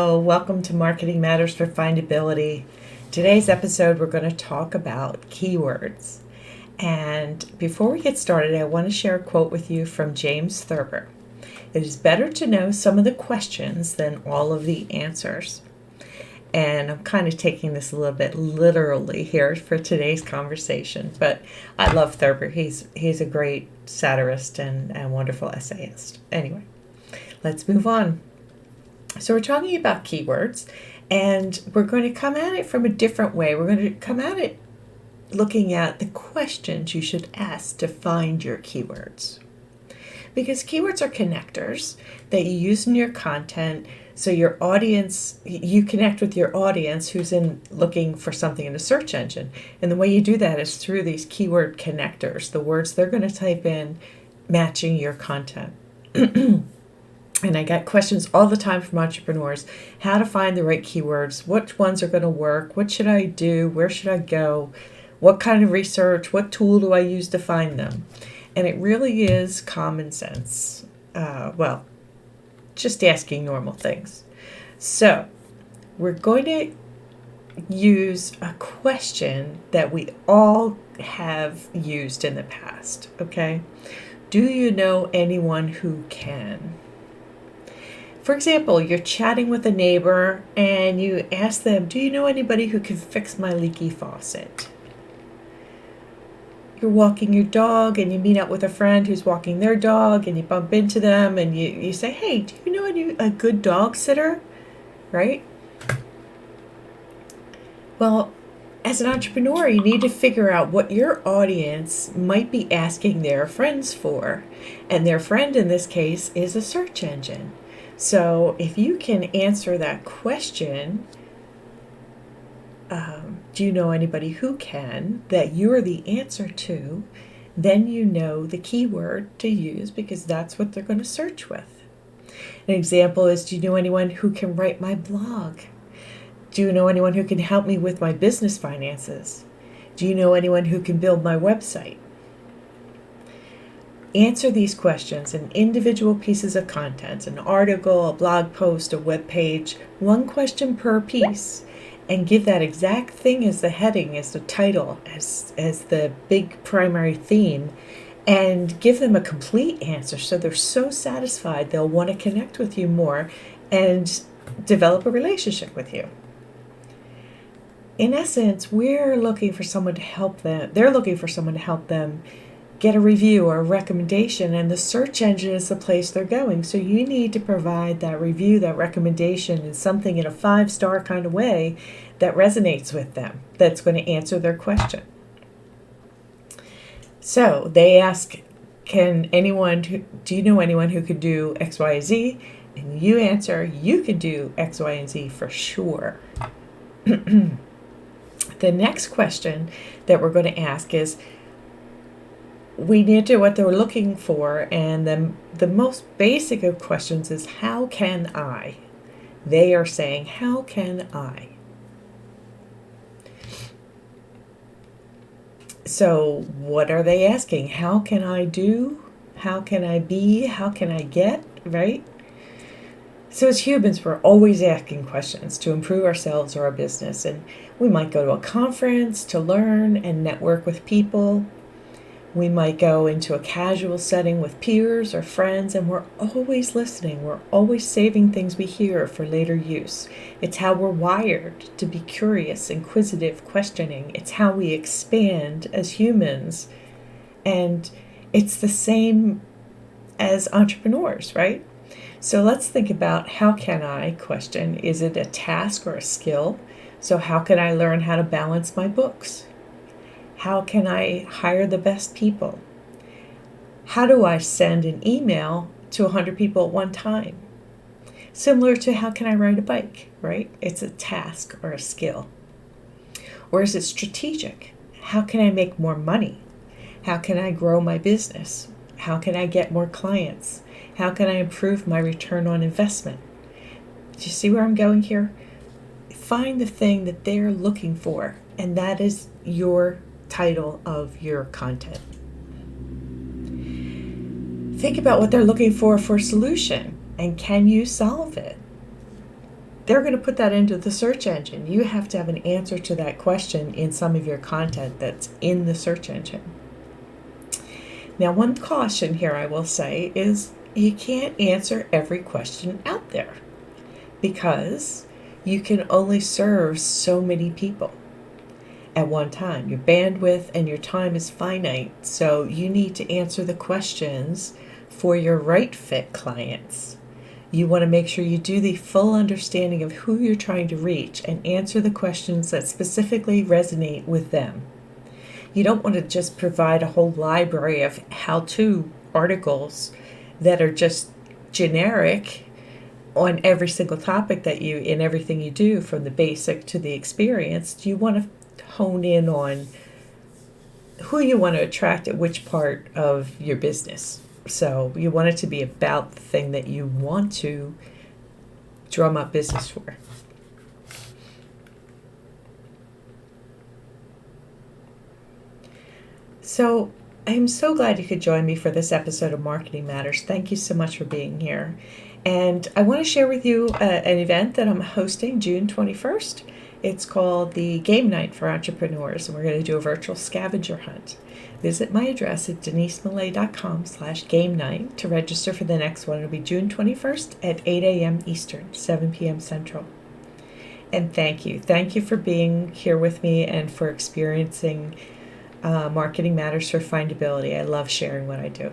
Hello, welcome to Marketing Matters for Findability. Today's episode, we're going to talk about keywords. And before we get started, I want to share a quote with you from James Thurber. It is better to know some of the questions than all of the answers. And I'm kind of taking this a little bit literally here for today's conversation, but I love Thurber. He's a great satirist and wonderful essayist. Anyway, let's move on. So we're talking about keywords, and we're going to come at it from a different way. We're going to come at it looking at the questions you should ask to find your keywords. Because keywords are connectors that you use in your content, so your audience, you connect with your audience who's looking for something in a search engine. And the way you do that is through these keyword connectors, the words they're going to type in matching your content. And I get questions all the time from entrepreneurs, how to find the right keywords, which ones are going to work, what should I do, where should I go, what kind of research, what tool do I use to find them? And it really is common sense. Just asking normal things. So we're going to use a question that we all have used in the past, okay? Do you know anyone who can? For example, you're chatting with a neighbor and you ask them, do you know anybody who can fix my leaky faucet? You're walking your dog and you meet up with a friend who's walking their dog and you bump into them and you say, hey, do you know a good dog sitter? Right? Well, as an entrepreneur, you need to figure out what your audience might be asking their friends for. And their friend in this case is a search engine. So if you can answer that question, do you know anybody who can, that you're the answer to, then you know the keyword to use because that's what they're going to search with. An example is, do you know anyone who can write my blog? Do you know anyone who can help me with my business finances? Do you know anyone who can build my website? Answer these questions in individual pieces of content, an article, a blog post, a web page, one question per piece, and give that exact thing as the heading, as the title, as the big primary theme, and give them a complete answer so they're so satisfied they'll want to connect with you more and develop a relationship with you. In essence, we're looking for someone to help them. They're looking for someone to help them get a review or a recommendation, and the search engine is the place they're going. So you need to provide that review, that recommendation, and something in a 5-star kind of way that resonates with them, that's going to answer their question. So they ask, do you know anyone who could do X, Y, Z? And you answer, you could do X, Y, and Z for sure. The next question that we're going to ask is, we need to know what they're looking for, and the most basic of questions is, how can I? They are saying, how can I? So what are they asking? How can I do? How can I be? How can I get? Right? So as humans, we're always asking questions to improve ourselves or our business, and we might go to a conference to learn and network with people. We might go into a casual setting with peers or friends, and we're always listening. We're always saving things we hear for later use. It's how we're wired to be curious, inquisitive, questioning. It's how we expand as humans. And it's the same as entrepreneurs, right? So let's think about, how can I question? Is it a task or a skill? So how can I learn how to balance my books? How can I hire the best people? How do I send an email to 100 people at one time? Similar to how can I ride a bike, right? It's a task or a skill. Or is it strategic? How can I make more money? How can I grow my business? How can I get more clients? How can I improve my return on investment? Do you see where I'm going here? Find the thing that they're looking for, and that is your title of your content. Think about what they're looking for a solution, and can you solve it? they're going to put that into the search engine. You have to have an answer to that question in some of your content that's in the search engine. Now, one caution here I will say is you can't answer every question out there because you can only serve so many people at one time. Your bandwidth and your time is finite, so you need to answer the questions for your right fit clients. You want to make sure you do the full understanding of who you're trying to reach and answer the questions that specifically resonate with them. You don't want to just provide a whole library of how-to articles that are just generic on every single topic that you, in everything you do, from the basic to the experienced. You want to hone in on who you want to attract at which part of your business. So you want it to be about the thing that you want to drum up business for. So I'm so glad you could join me for this episode of Marketing Matters. Thank you so much for being here. And I want to share with you an event that I'm hosting June 21st. It's called the Game Night for Entrepreneurs, and we're going to do a virtual scavenger hunt. Visit my address at denisemillay.com/game night to register for the next one. It'll be June 21st at 8 a.m. Eastern, 7 p.m. Central. And thank you. Thank you for being here with me and for experiencing Marketing Matters for Findability. I love sharing what I do.